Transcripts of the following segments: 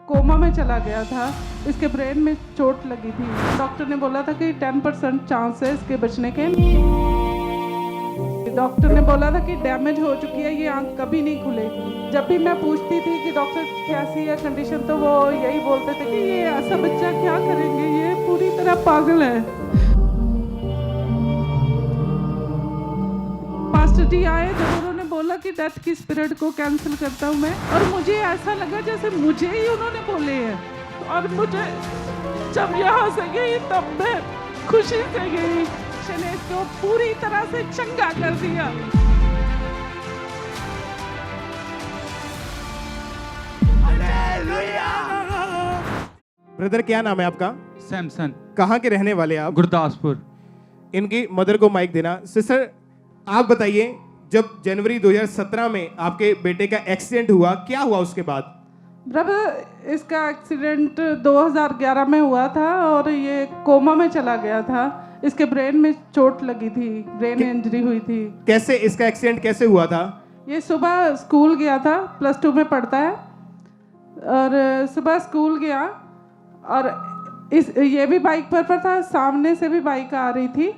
Coma में चला गया था। इसके ब्रेन में चोट लगी थी। डॉक्टर ने बोला था कि 10% चांस है इसके बचने के। डॉक्टर ने बोला था कि डैमेज हो चुकी है, ये आंख कभी नहीं खुलेगी। जब भी मैं पूछती थी कि डॉक्टर कैसी है कंडीशन, तो वो यही बोलते थे कि ये ऐसा बच्चा क्या करेंगे, ये पूरी तरह पागल है। पास्टर जी आए जब उन्होंने बोला कि डेथ की स्पिरिट को कैंसिल करता हूँ मैं, और मुझे ऐसा लगा जैसे मुझे ही उन्होंने बोले हैं। और मुझे जब यहाँ से गई तब मैं खुशी से गई। ने इसको पूरी तरह से चंगा कर दिया। ब्रदर क्या नाम है आपका? सैमसन। कहाँ के रहने वाले आप? गुरदासपुर। इनकी मदर को माइक देना। सिस्टर आप बताइए, जब जनवरी 2017 में आपके बेटे का एक्सीडेंट हुआ, क्या हुआ उसके बाद? ब्रदर, इसका एक्सीडेंट 2011 में हुआ था और ये कोमा में चला गया था। इसके ब्रेन में चोट लगी थी, ब्रेन इंजरी हुई थी। कैसे इसका एक्सीडेंट कैसे हुआ था? ये सुबह स्कूल गया था, +2 में पढ़ता है, और सुबह स्कूल गया और ये भी बाइक पर था, सामने से भी बाइक आ रही थी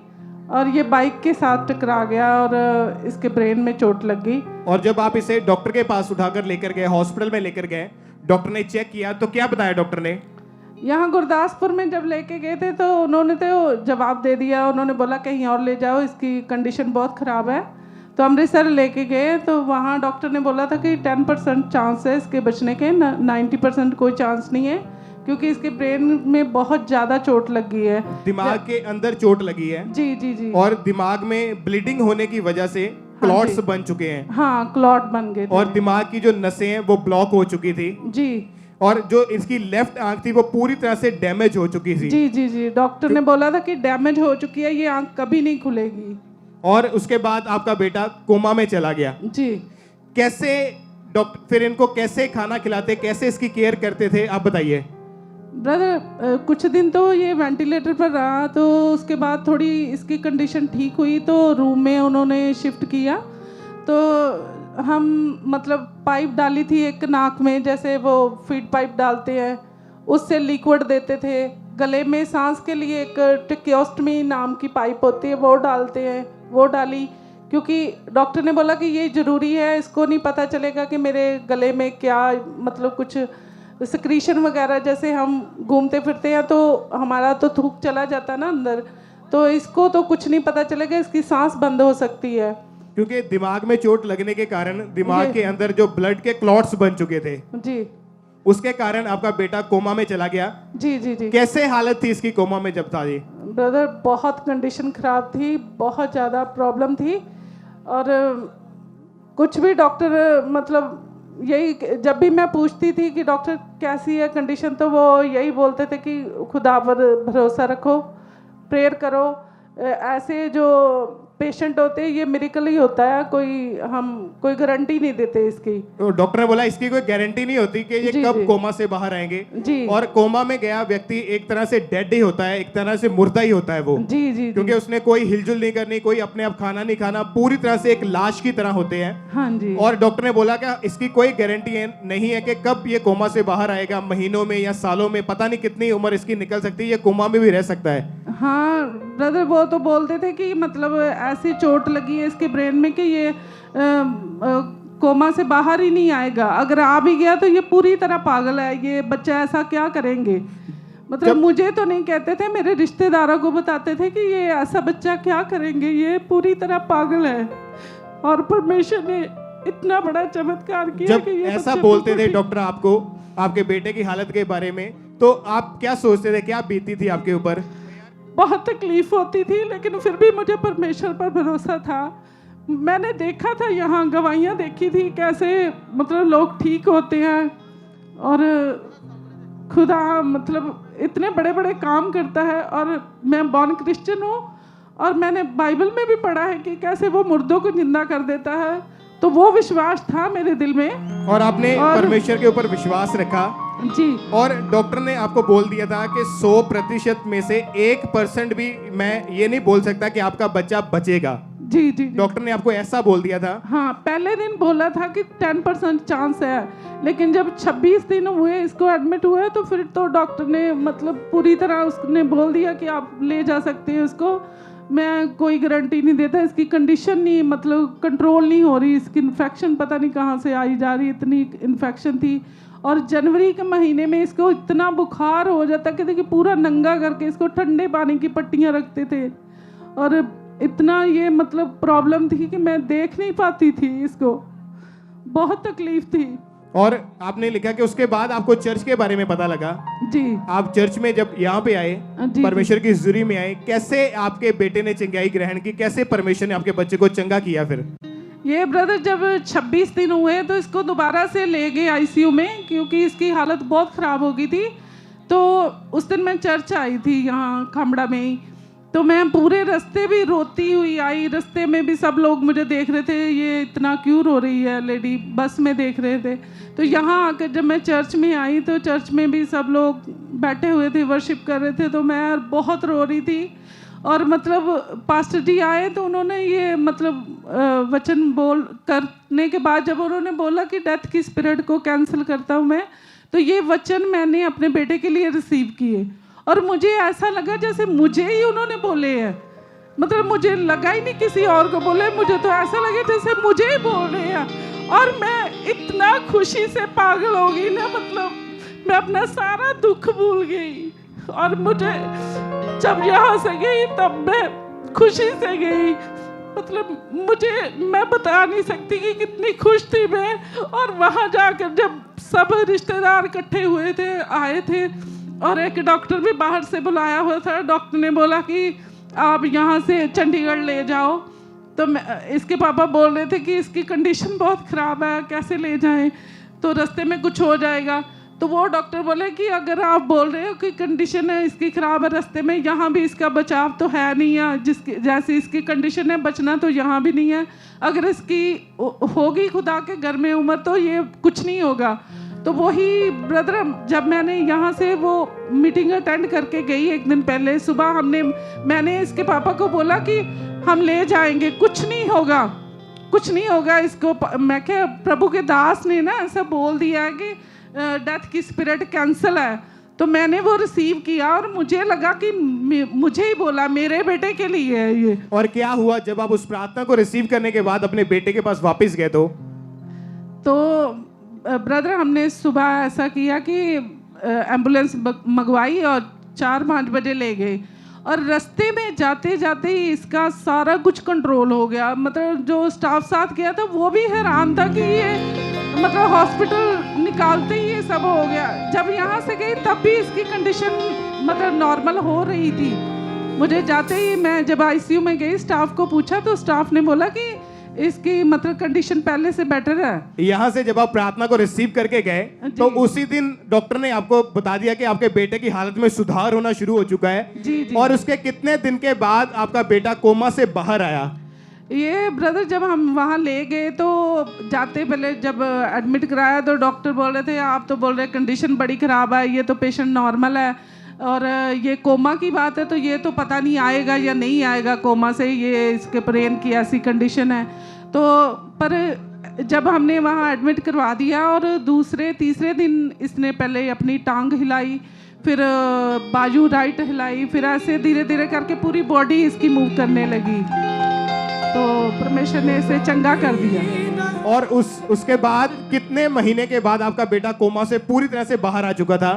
और ये बाइक के साथ टकरा गया और इसके ब्रेन में चोट लग गई। और जब आप इसे डॉक्टर के पास उठाकर लेकर गए, हॉस्पिटल में लेकर गए, डॉक्टर ने चेक किया तो क्या बताया डॉक्टर ने? यहाँ गुरदासपुर में जब लेके गए थे तो उन्होंने तो जवाब दे दिया। उन्होंने बोला कहीं और ले जाओ, इसकी कंडीशन बहुत ख़राब है। तो अमृतसर लेके गए तो वहाँ डॉक्टर ने बोला था कि 10% चांस है इसके बचने के, 90% कोई चांस नहीं है, क्योंकि इसके ब्रेन में बहुत ज़्यादा चोट लग गई है। दिमाग के अंदर चोट लगी है। जी जी जी। और दिमाग में ब्लीडिंग होने की वजह से क्लॉट्स बन चुके हैं। हाँ, क्लॉट बन गए थे। और दिमाग की जो नसें हैं वो ब्लॉक हो चुकी थी जी। और जो इसकी लेफ्ट आंख थी वो पूरी तरह से डैमेज हो चुकी थी। जी जी जी। डॉक्टर ने बोला था कि डैमेज हो चुकी है, ये आंख कभी नहीं खुलेगी। और उसके बाद आपका बेटा कोमा में चला गया। जी। कैसे डॉक्टर फिर इनको कैसे खाना खिलाते, कैसे इसकी केयर करते थे, आप बताइए। ब्रदर, कुछ दिन तो ये वेंटिलेटर पर रहा, तो उसके बाद थोड़ी इसकी कंडीशन ठीक हुई तो रूम में उन्होंने शिफ्ट किया। तो हम मतलब पाइप डाली थी एक नाक में, जैसे वो फीड पाइप डालते हैं, उससे लिक्विड देते थे। गले में सांस के लिए एक ट्रैकियोस्टमी नाम की पाइप होती है, वो डालते हैं, वो डाली, क्योंकि डॉक्टर ने बोला कि ये ज़रूरी है, इसको नहीं पता चलेगा कि मेरे गले में क्या मतलब कुछ सिक्रीशन वगैरह, जैसे हम घूमते फिरते हैं तो हमारा तो थूक चला जाता है ना अंदर, तो इसको तो कुछ नहीं पता चलेगा, इसकी सांस बंद हो सकती है। क्योंकि दिमाग में चोट लगने के कारण दिमाग के अंदर जो ब्लड के क्लॉट्स बन चुके थे जी, उसके कारण आपका बेटा कोमा में चला गया। जी जी जी। कैसे हालत थी इसकी कोमा में जब था जी? ब्रदर, बहुत कंडीशन ख़राब थी, बहुत ज़्यादा प्रॉब्लम थी। और कुछ भी डॉक्टर मतलब यही, जब भी मैं पूछती थी कि डॉक्टर कैसी है कंडीशन, तो वो यही बोलते थे कि खुदा पर भरोसा रखो, प्रेयर करो। ऐसे जो पेशेंट होते हैं ये मिरेकल ही होता है, हम कोई गारंटी नहीं देते इसकी। तो डॉक्टर ने बोला इसकी कोई गारंटी नहीं होती कि ये जी, कब जी। कोमा से बाहर आएंगे। जी। और कोमा में गया व्यक्ति एक तरह से डेड ही होता है, एक तरह से मुर्दा ही होता है वो। जी जी क्योंकि जी। उसने कोई हिलजुल नहीं करनी, कोई अपने आप खाना नहीं खाना, पूरी तरह से एक लाश की तरह होते हैं। हाँ जी। और डॉक्टर ने बोला कि इसकी कोई गारंटी नहीं है कि कब ये कोमा से बाहर आएगा, महीनों में या सालों में, पता नहीं कितनी उम्र इसकी निकल सकती है, ये कोमा में भी रह सकता है। हाँ ब्रदर, वो तो बोलते थे कि मतलब ऐसी चोट लगी है इसके ब्रेन में कि ये कोमा से बाहर ही नहीं आएगा। अगर आ भी गया तो ये पूरी तरह पागल है, ये बच्चा ऐसा क्या करेंगे। मतलब मुझे तो नहीं कहते थे, मेरे रिश्तेदारों को बताते थे कि ये ऐसा बच्चा क्या करेंगे, ये पूरी तरह पागल है। और परमेश्वर ने इतना बड़ा चमत्कार किया जब कि ये ऐसा बच्चे बोलते थे बिल्कुल डॉक्टर आपको आपके बेटे की हालत के बारे में, तो आप क्या सोचते थे, क्या बीती थी आपके ऊपर? बहुत तकलीफ होती थी, लेकिन फिर भी मुझे परमेश्वर पर भरोसा था। मैंने देखा था, यहाँ गवाहियाँ देखी थी कैसे मतलब लोग ठीक होते हैं, और खुदा मतलब इतने बड़े बड़े काम करता है। और मैं बॉर्न क्रिश्चियन हूँ, और मैंने बाइबल में भी पढ़ा है कि कैसे वो मुर्दों को जिंदा कर देता है, तो वो विश्वास था मेरे दिल में। और आपने परमेश्वर के ऊपर विश्वास रखा। जी। और डॉक्टर ने आपको बोल दिया था कि 100% में से 1% भी मैं ये नहीं बोल सकता कि आपका बच्चा बचेगा। जी जी। डॉक्टर ने आपको ऐसा बोल दिया था? हाँ, पहले दिन बोला था कि 10% चांस है, लेकिन जब 26 दिन हुए इसको एडमिट हुए तो फिर तो डॉक्टर ने मतलब पूरी तरह उसने बोल दिया कि आप ले जा सकते हैं उसको, मैं कोई गारंटी नहीं देता, इसकी कंडीशन नहीं मतलब कंट्रोल नहीं हो रही, इसकी इन्फेक्शन पता नहीं कहाँ से आई जा रही, इतनी इन्फेक्शन थी। और जनवरी के महीने में इसको इतना बुखार हो जाता कि देखिए पूरा नंगा करके इसको ठंडे पानी की पट्टियाँ रखते थे, और इतना ये मतलब प्रॉब्लम थी कि मैं देख नहीं पाती थी इसको, बहुत तकलीफ थी। और आपने लिखा कि उसके बाद आपको चर्च के बारे में पता लगा। जी। आप चर्च में जब यहाँ पे आए, परमेश्वर की हुजूरी में आए, कैसे आपके बेटे ने चंगाई ग्रहण की, कैसे परमेश्वर ने आपके बच्चे को चंगा किया? फिर ये ब्रदर जब 26 दिन हुए तो इसको दोबारा से ले गए आईसीयू में, क्योंकि इसकी हालत बहुत ख़राब हो गई थी। तो उस दिन मैं चर्च आई थी यहाँ खामड़ा में ही, तो मैं पूरे रास्ते भी रोती हुई आई, रास्ते में भी सब लोग मुझे देख रहे थे, ये इतना क्यों रो रही है लेडी, बस में देख रहे थे। तो यहाँ आकर जब मैं चर्च में आई तो चर्च में भी सब लोग बैठे हुए थे, वर्शिप कर रहे थे, तो मैं बहुत रो रही थी। और मतलब पास्टर जी आए तो उन्होंने ये मतलब वचन बोल करने के बाद जब उन्होंने बोला कि डेथ की स्पिरिट को कैंसिल करता हूँ मैं, तो ये वचन मैंने अपने बेटे के लिए रिसीव किए, और मुझे ऐसा लगा जैसे मुझे ही उन्होंने बोले हैं, मतलब मुझे लगा ही नहीं किसी और को बोले, मुझे तो ऐसा लगे जैसे मुझे ही बोल रहे हैं। और मैं इतना खुशी से पागल हो गई ना, मतलब मैं अपना सारा दुख भूल गई, और मुझे जब यहाँ से गई तब मैं खुशी से गई, मतलब मैं बता नहीं सकती कि कितनी खुश थी मैं। और वहाँ जाकर जब सब रिश्तेदार इकट्ठे हुए थे, आए थे, और एक डॉक्टर भी बाहर से बुलाया हुआ था, डॉक्टर ने बोला कि आप यहाँ से चंडीगढ़ ले जाओ। तो इसके पापा बोल रहे थे कि इसकी कंडीशन बहुत ख़राब है, कैसे ले जाएं, तो रास्ते में कुछ हो जाएगा। तो वो डॉक्टर बोले कि अगर आप बोल रहे हो कि कंडीशन है इसकी ख़राब है, रास्ते में यहाँ भी इसका बचाव तो है नहीं है, जिसकी जैसी इसकी कंडीशन है बचना तो यहाँ भी नहीं है, अगर इसकी होगी खुदा के घर में उम्र तो ये कुछ नहीं होगा। तो वही ब्रदर जब मैंने यहाँ से वो मीटिंग अटेंड करके गई एक दिन पहले सुबह, मैंने इसके पापा को बोला कि हम ले जाएंगे, कुछ नहीं होगा, कुछ नहीं होगा इसको। मैं क्या, प्रभु के दास ने ना ऐसा बोल दिया है कि डेथ की स्पिरिट कैंसिल है। तो मैंने वो रिसीव किया और मुझे लगा कि मुझे ही बोला, मेरे बेटे के लिए है ये। और क्या हुआ जब आप उस प्रार्थना को रिसीव करने के बाद अपने बेटे के पास वापस गए? तो ब्रदर हमने सुबह ऐसा किया कि एम्बुलेंस मंगवाई और 4-5 बजे ले गए, और रास्ते में जाते जाते ही इसका सारा कुछ कंट्रोल हो गया। मतलब जो स्टाफ साथ गया था वो भी हैरान था कि ये मतलब हॉस्पिटल निकालते ही ये सब हो गया। जब यहाँ से गई तब भी इसकी कंडीशन मतलब नॉर्मल हो रही थी। मुझे जाते ही मैं जब आईसीयू में गई, स्टाफ को पूछा तो स्टाफ ने बोला कि इसकी मतलब कंडीशन पहले से बेटर है। यहाँ से जब आप प्रार्थना को रिसीव करके गए तो उसी दिन डॉक्टर ने आपको बता दिया कि आपके बेटे की हालत में सुधार होना शुरू हो चुका है। जी जी। और उसके कितने दिन के बाद आपका बेटा कोमा से बाहर आया? ये ब्रदर जब हम वहाँ ले गए तो जाते पहले जब एडमिट कराया तो डॉक्टर बोल रहे थे आप तो बोल रहे कंडीशन बड़ी ख़राब है, ये तो पेशेंट नॉर्मल है, और ये कोमा की बात है तो ये तो पता नहीं आएगा या नहीं आएगा कोमा से, ये इसके ब्रेन की ऐसी कंडीशन है। तो पर जब हमने वहाँ एडमिट करवा दिया और दूसरे तीसरे दिन इसने पहले अपनी टांग हिलाई, फिर बाजू राइट हिलाई, फिर ऐसे धीरे धीरे करके पूरी बॉडी इसकी मूव करने लगी, तो परमेश्वर ने इसे चंगा कर दिया। और उसके बाद कितने महीने के बाद आपका बेटा कोमा से पूरी तरह से बाहर आ चुका था?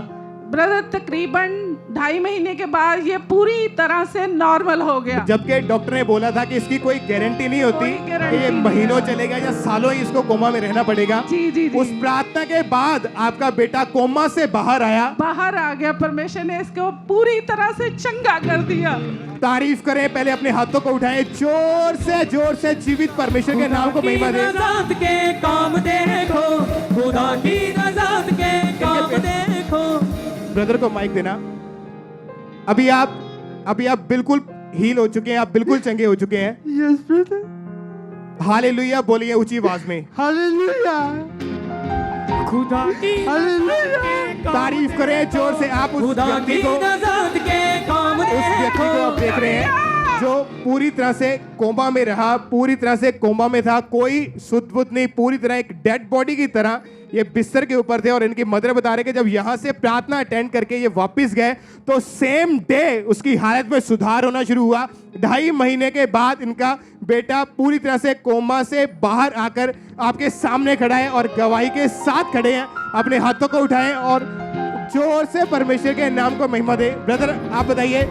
ब्रदर तकरीबन 2.5 महीने के बाद ये पूरी तरह से नॉर्मल हो गया। जबकि डॉक्टर ने बोला था कि इसकी कोई गारंटी नहीं होती कि ये महीनों चलेगा या सालों ही इसको कोमा में रहना पड़ेगा। जी जी जी। उस प्रार्थना के बाद आपका बेटा कोमा से बाहर आया, बाहर आ गया। परमेश्वर ने इसको पूरी तरह से चंगा कर दिया। तारीफ करें, पहले अपने हाथों को उठाएं, जोर से जीवित परमेश्वर के नाम को महिमा दें। नजात के काम देखो, खुदा की नजात के काम देखो। ब्रदर को माइक देना। अभी आप बिल्कुल हील हो चुके हैं, आप बिल्कुल चंगे हो चुके हैं। Yes brother. हालेलुया बोलिए ऊंची आवाज में। हालेलुया। खुदा की हालेलुया। तारीफ करें जोर से। आप उस खुदा व्यक्ति की को नजात के काम आप देख रहे हैं जो पूरी तरह से कोमा में रहा, पूरी तरह से कोमा में था, कोई सुध बुध नहीं, पूरी तरह एक डेड बॉडी की तरह ये बिस्तर के ऊपर थे। और इनकी मदर बता रहे कि जब यहाँ से प्रार्थना अटेंड करके ये वापस गए तो सेम डे उसकी हालत में सुधार होना शुरू हुआ। 2.5 महीने के बाद इनका बेटा पूरी तरह से कोमा से बाहर आकर आपके सामने खड़ा है और गवाही के साथ खड़े हैं। अपने हाथों को उठाएं और जोर से परमेश्वर के नाम को महिमा दे। ब्रदर आप बताइए,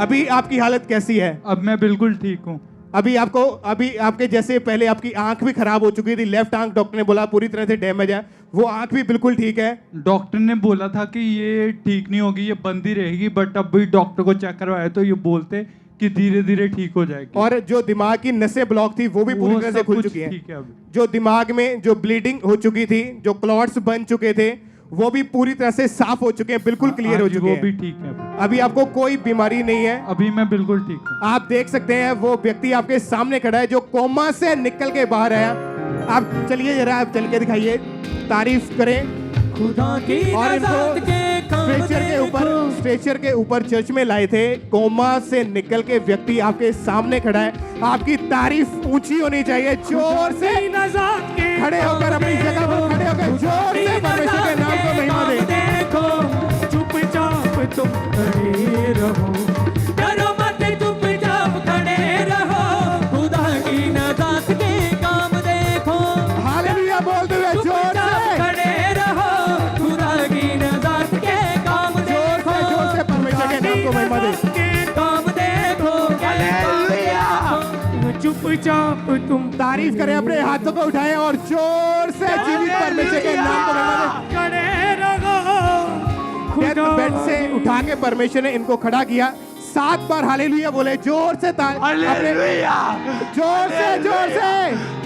अभी आपकी हालत कैसी है? अब मैं बिल्कुल ठीक हूँ। अभी आपके जैसे पहले आपकी आंख भी खराब हो चुकी थी, लेफ्ट आंख डॉक्टर ने बोला पूरी तरह से डैमेज है, वो आंख भी बिल्कुल ठीक है। डॉक्टर ने बोला था कि ये ठीक नहीं होगी, ये बंद ही रहेगी, बट अब भी डॉक्टर को चेक करवाया तो ये बोलते कि धीरे धीरे ठीक हो जाएगी। और जो दिमाग की नसें ब्लॉक थी वो भी पूरी तरह से खुल चुकी हैं। ठीक है अभी। जो दिमाग में जो ब्लीडिंग हो चुकी थी, जो क्लॉट्स बन चुके थे, वो भी पूरी तरह से साफ हो चुके हैं, बिल्कुल क्लियर हो चुके हैं। वो भी ठीक है अभी आपको कोई बीमारी नहीं है। अभी मैं बिल्कुल ठीक हूँ। आप देख सकते हैं वो व्यक्ति आपके सामने खड़ा है जो कोमा से निकल के बाहर आया। आप चलिए जरा, आप चल के दिखाइए, तारीफ करें। खुदा की और नजात इनको के काम स्ट्रेचर के ऊपर चर्च में लाए थे। कोमा से निकल के व्यक्ति आपके सामने खड़ा है। आपकी तारीफ ऊंची होनी चाहिए। जोर से नजात के खड़े होकर अपनी जगह पर खड़े होकर जोर से परमेश्वर के नाम को महिमा दें। देखो चुपचाप तुम खड़े रहो, डरो मत, चुपचाप खड़े रहो, खुदा की नजात के काम देखो। हालेलुया बोलते हुए जोर से खड़े रहो, खुदा की नजात के काम देखो। जोर से परमेश्वर के नाम को महिमा दें। काम देखो, चुपचाप तुम तारीफ करें, अपने हाथों को उठाएं और जोर से जीवित परमेश्वर के नाम को महिमा दें। खड़े रहो। डेथ बेड से उठा के परमेश्वर ने इनको खड़ा किया। 7 बार हालेलुया बोले, जोर से हालेलुया, जोर से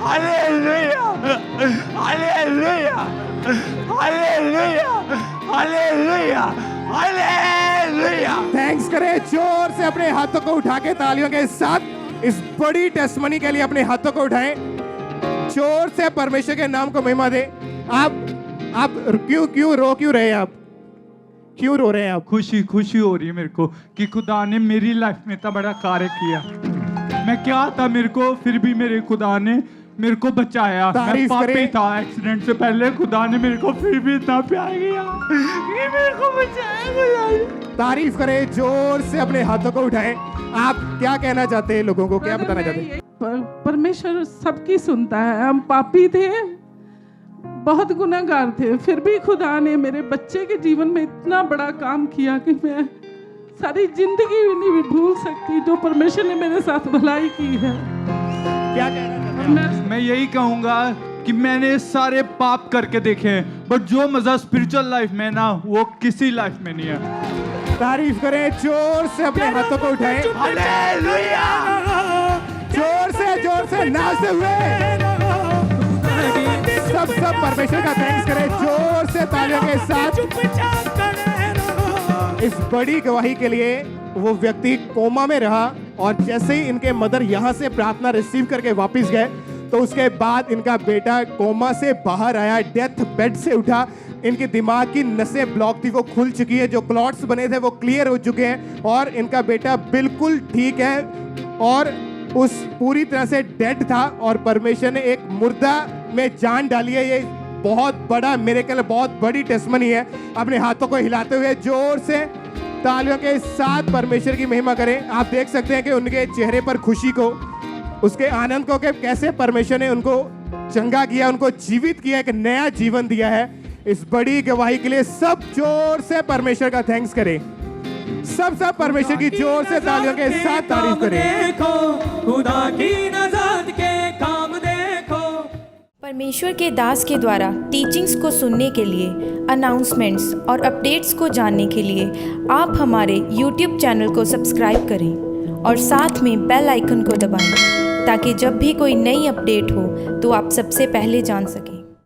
hallelujah, hallelujah, hallelujah, hallelujah, hallelujah. Thanks करें जोर से, अपने हाथों को उठा के तालियों के साथ इस बड़ी टेस्टमनी के लिए अपने हाथों को उठाएं। जोर से परमेश्वर के नाम को महिमा दें। आप क्यों रो रहे हैं? आप क्यों रो रहे हैं? आप खुशी हो रही है मेरे को कि खुदा ने मेरी लाइफ में इतना बड़ा कार्य किया। मैं क्या था मेरे को, फिर भी मेरे खुदा ने मेरे को बचाया। मैं पापी था एक्सीडेंट से पहले, खुदा ने मेरे को फिर भी इतना प्यार किया कि मेरे को बचाया। तारीफ करें जोर से, अपने हाथों को उठाएं। आप क्या कहना चाहते हैं लोगों को, क्या बताना चाहते हैं? परमेश्वर सबकी सुनता है। हम पापी थे, बहुत गुनाहगार थे, फिर भी खुदा ने मेरे बच्चे के जीवन में इतना बड़ा काम किया कि मैं सारी जिंदगी भी नहीं भूल सकती जो परमेश्वर ने मेरे साथ भलाई की है। क्या कहना चाहते हैं? मैं यही कहूंगा कि मैंने सारे पाप करके देखे हैं, बट जो मजा स्पिरिचुअल लाइफ में ना, वो किसी लाइफ में नहीं है। तारीफ करें जोर से, अपने हाथों को उठाएं। हालेलुया, जोर से नाचते हुए सब परमेश्वर का थैंक्स करें जोर से, तालियों के साथ। इस बड़ी गवाही के लिए वो व्यक्ति कोमा में रहा और जैसे ही इनके मदर यहाँ से प्रार्थना रिसीव करके वापस गए तो उसके बाद इनका बेटा कोमा से बाहर आया, डेथ बेड से उठा। इनके दिमाग की नसें ब्लॉक थी वो खुल चुकी है, जो क्लॉट्स बने थे वो क्लियर हो चुके हैं और इनका बेटा बिल्कुल ठीक है और उस पूरी तरह से डेड था और परमेश्वर ने एक मुर्दा में जान डाली है। ये बहुत बड़ा मिरेकल, बहुत बड़ी टेस्टमनी है। अपने हाथों को हिलाते हुए जोर से तालियों के साथ परमेश्वर की महिमा करें। आप देख सकते हैं कि उनके चेहरे पर खुशी को, उसके आनंद को, कि कैसे परमेश्वर ने उनको चंगा किया, उनको जीवित किया, एक नया जीवन दिया है। इस बड़ी गवाही के लिए सब जोर से परमेश्वर का थैंक्स करें। सब परमेश्वर की जोर से तालियों के साथ तारीफ करें। खुदा की नजात के काम देखो। परमेश्वर के दास के द्वारा टीचिंग्स को सुनने के लिए, अनाउंसमेंट्स और अपडेट्स को जानने के लिए आप हमारे YouTube चैनल को सब्सक्राइब करें और साथ में बेल आइकन को दबाएं ताकि जब भी कोई नई अपडेट हो तो आप सबसे पहले जान सकें।